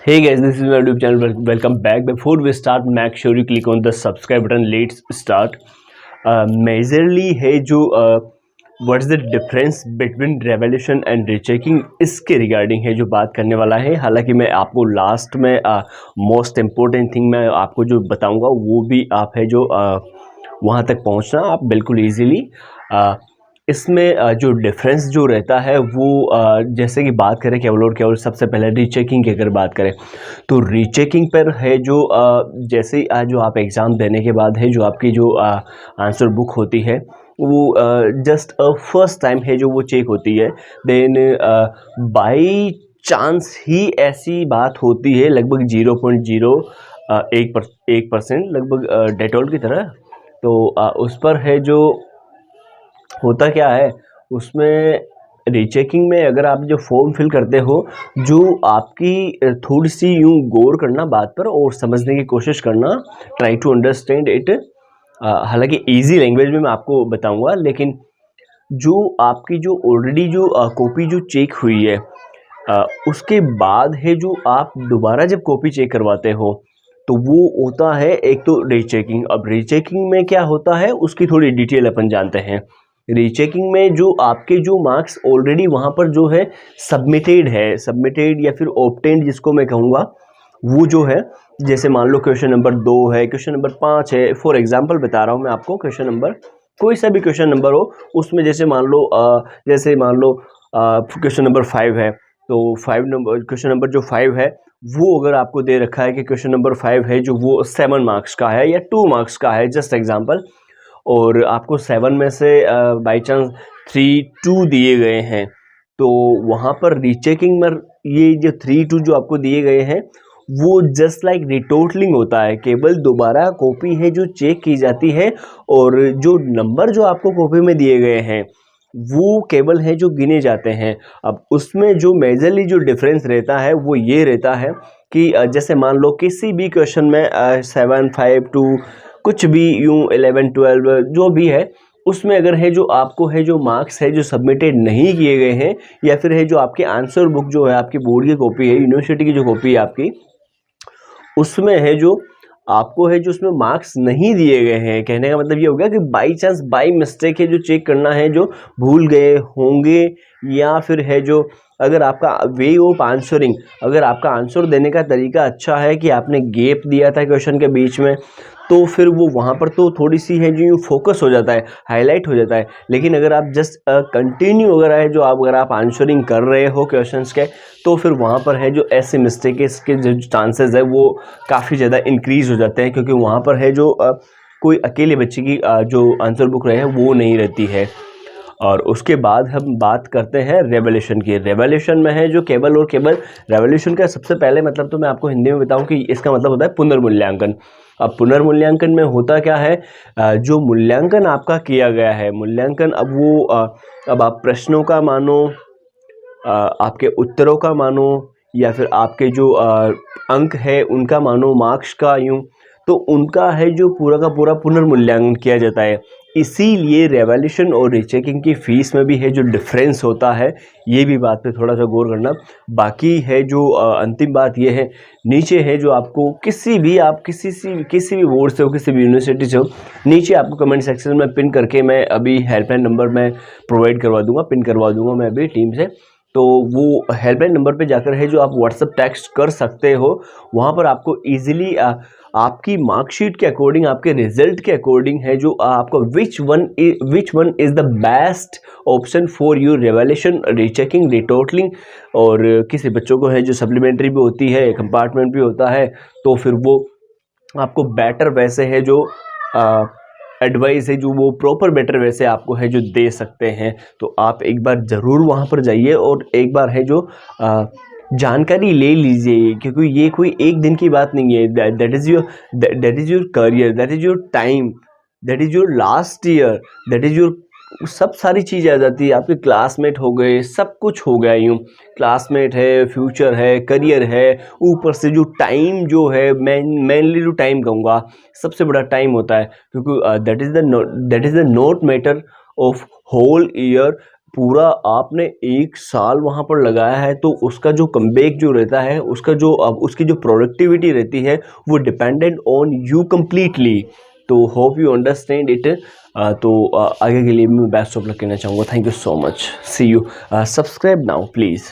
Hey guys, this is my YouTube channel. Welcome back. Before we start, make sure you click on the subscribe button. Let's start. Majorly है जो what is the difference between revolution and rechecking, इसके regarding है जो बात करने वाला है। हालांकि मैं आपको लास्ट में मोस्ट इम्पोर्टेंट थिंग मैं आपको जो बताऊंगा वो भी आप है जो वहाँ तक पहुँचना आप बिल्कुल ईजीली। इसमें जो डिफरेंस जो रहता है वो जैसे कि बात करें केवल और केवल सबसे पहले रीचेकिंग की अगर बात करें तो रीचेकिंग पर है जो जैसे जो आप एग्ज़ाम देने के बाद है जो आपकी जो आंसर बुक होती है वो जस्ट फर्स्ट टाइम है जो वो चेक होती है। देन बाई चांस ही ऐसी बात होती है लगभग 0.01% लगभग डेटॉल की तरह। तो उस पर है जो होता क्या है उसमें रीचेकिंग में अगर आप जो फॉर्म फिल करते हो जो आपकी थोड़ी सी यूँ गौर करना बात पर और समझने की कोशिश करना, ट्राई टू अंडरस्टैंड इट। हालांकि इजी लैंग्वेज में मैं आपको बताऊंगा, लेकिन जो आपकी जो ऑलरेडी जो कॉपी जो चेक हुई है उसके बाद है जो आप दोबारा जब कॉपी चेक करवाते हो तो वो होता है एक तो रीचेकिंग। अब रीचेकिंग में क्या होता है उसकी थोड़ी डिटेल अपन जानते हैं। रीचेकिंग में जो आपके जो मार्क्स ऑलरेडी वहाँ पर जो है सबमिटेड या फिर ऑब्टेन्ड जिसको मैं कहूँगा, वो जो है जैसे मान लो क्वेश्चन नंबर 2 है, क्वेश्चन नंबर 5 है, फॉर एग्जांपल बता रहा हूँ मैं आपको। क्वेश्चन नंबर कोई सा भी क्वेश्चन नंबर हो उसमें जैसे मान लो क्वेश्चन नंबर 5 है तो 5 नंबर क्वेश्चन नंबर जो 5 है वो अगर आपको दे रखा है कि क्वेश्चन नंबर 5 है जो वो 7 मार्क्स का है या 2 मार्क्स का है, जस्ट एग्जांपल, और आपको 7 में से बाई चांस 3-2 दिए गए हैं तो वहाँ पर रीचेकिंग में ये जो 3-2 जो आपको दिए गए हैं वो जस्ट लाइक रिटोटलिंग होता है। केवल दोबारा कॉपी है जो चेक की जाती है और जो नंबर जो आपको कॉपी में दिए गए हैं वो केवल है जो गिने जाते हैं। अब उसमें जो मेजरली जो डिफरेंस रहता है वो ये रहता है कि जैसे मान लो किसी भी क्वेश्चन में 7, 5, 2 कुछ भी यूँ 11, 12 जो भी है उसमें अगर है जो आपको है जो मार्क्स है जो सबमिटेड नहीं किए गए हैं या फिर है जो आपके आंसर बुक जो है आपकी बोर्ड की कॉपी है, यूनिवर्सिटी की जो कॉपी है आपकी, उसमें है जो आपको है जो उसमें मार्क्स नहीं दिए गए हैं, कहने का मतलब ये हो गया कि बाई चांस बाई मिस्टेक है जो चेक करना है जो भूल गए होंगे या फिर है जो अगर आपका वे ऑफ आंसरिंग, अगर आपका आंसर देने का तरीका अच्छा है कि आपने गैप दिया था क्वेश्चन के बीच में तो फिर वो वहाँ पर तो थोड़ी सी है जो फोकस हो जाता है, हाईलाइट हो जाता है। लेकिन अगर आप जस्ट कंटिन्यू अगर आप आंसरिंग कर रहे हो क्वेश्चंस के तो फिर वहाँ पर है जो ऐसे मिस्टेक के जो चांसेस है वो काफ़ी ज़्यादा इंक्रीज़ हो जाते हैं, क्योंकि वहाँ पर है जो कोई अकेले बच्चे की जो आंसर बुक रहे हैं वो नहीं रहती है। और उसके बाद हम बात करते हैं रेवोल्यूशन की। रेवोल्यूशन में है जो केवल और केवल रेवोल्यूशन का सबसे पहले मतलब तो मैं आपको हिंदी में बताऊं कि इसका मतलब होता है पुनर्मूल्यांकन। अब पुनर्मूल्यांकन में होता क्या है, जो मूल्यांकन आपका किया गया है, मूल्यांकन अब वो अब आप प्रश्नों का मानो, आपके उत्तरों का मानो या फिर आपके जो अंक है उनका मानो, मार्क्स का यूँ, तो उनका है जो पूरा का पूरा पुनर्मूल्यांकन किया जाता है। इसीलिए रेवोल्यूशन और रीचेकिंग की फ़ीस में भी है जो डिफरेंस होता है, ये भी बात पे थोड़ा सा गौर करना। बाकी है जो अंतिम बात ये है, नीचे है जो आपको किसी भी बोर्ड से हो, किसी भी यूनिवर्सिटी से हो, नीचे आपको कमेंट सेक्शन में पिन करके मैं अभी हेल्पलाइन नंबर मैं प्रोवाइड करवा दूँगा, पिन करवा दूँगा मैं अभी टीम से। तो वो हेल्पलाइन नंबर पे जाकर है जो आप व्हाट्सअप टेक्स्ट कर सकते हो। वहाँ पर आपको ईजिली आपकी मार्कशीट के अकॉर्डिंग, आपके रिजल्ट के अकॉर्डिंग है जो आपको which one is the best option for you revolution, rechecking, retotalling. और किसी बच्चों को है जो सप्लीमेंट्री भी होती है, कंपार्टमेंट भी होता है, तो फिर वो आपको बेटर वैसे है जो एडवाइस है जो वो प्रॉपर बेटर वैसे आपको है जो दे सकते हैं। तो आप एक बार ज़रूर वहाँ पर जाइए और एक बार है जो जानकारी ले लीजिए, क्योंकि ये कोई एक दिन की बात नहीं है। That is your career, that is your time, that is your last year, that is your सब सारी चीज़ें आ जाती है। आपके क्लासमेट हो गए, सब कुछ हो गया यूँ, क्लासमेट है, फ्यूचर है, करियर है, ऊपर से जो टाइम जो है, मेनली जो टाइम कहूँगा सबसे बड़ा टाइम होता है, क्योंकि that is the note matter of whole year पूरा आपने 1 साल वहाँ पर लगाया है, तो उसका जो कमबैक जो रहता है, उसका जो उसकी जो प्रोडक्टिविटी रहती है वो डिपेंडेंट ऑन यू कम्प्लीटली। तो होप यू अंडरस्टैंड इट। तो आगे के लिए मैं बेस्ट ऑफ लक कहना चाहूँगा। Thank you so much, see you. Subscribe now please.